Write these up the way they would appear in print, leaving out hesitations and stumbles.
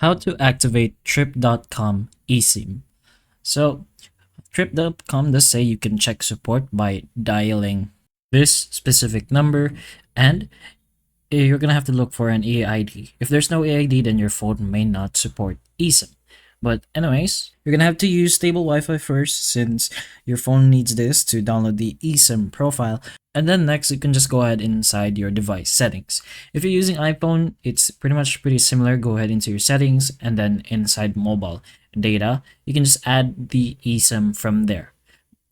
How to activate trip.com eSIM. So trip.com does say you can check support by dialing this specific number, and you're gonna have to look for an AID. If there's no AID, then your phone may not support eSIM. But anyways, you're gonna have to use stable Wi-Fi first since your phone needs this to download the eSIM profile. And then next, you can just go ahead inside your device settings. If you're using iPhone, it's pretty similar. Go ahead into your settings and then inside mobile data, you can just add the eSIM from there.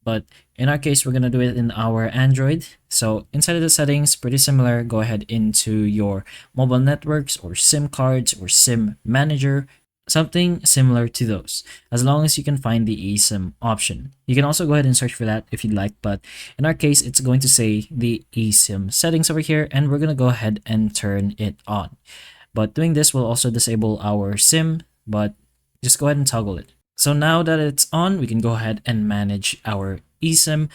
But in our case, we're gonna do it in our Android. So inside of the settings, pretty similar. Go ahead into your mobile networks or SIM cards or SIM manager, something similar to those, as long as you can find the eSIM option. You can also go ahead and search for that if you'd like, but in our case, it's going to say the eSIM settings over here, and we're gonna go ahead and turn it on. But doing this will also disable our SIM, but just go ahead and toggle it. So now that it's on, we can go ahead and manage our eSIM,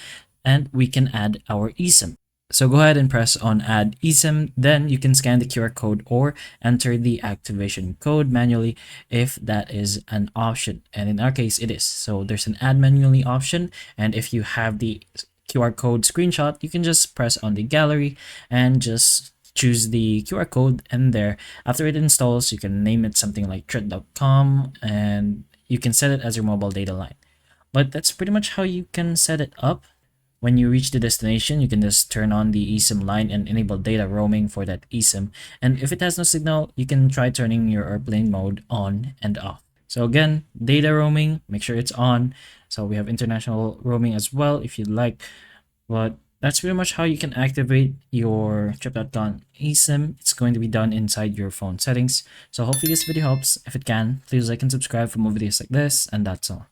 and we can add our eSIM. So go ahead and press on add eSIM, then you can scan the QR code or enter the activation code manually if that is an option. And in our case, it is. So there's an add manually option, and if you have the QR code screenshot, you can just press on the gallery and just choose the QR code, and there, after it installs, you can name it something like trip.com, and you can set it as your mobile data line. But that's pretty much how you can set it up. When you reach the destination, you can just turn on the eSIM line and enable data roaming for that eSIM. And if it has no signal, you can try turning your airplane mode on and off. So again, data roaming, make sure it's on. So we have international roaming as well if you'd like. But that's pretty much how you can activate your trip.com eSIM. It's going to be done inside your phone settings. So hopefully this video helps. If it can, please like and subscribe for more videos like this, and that's all.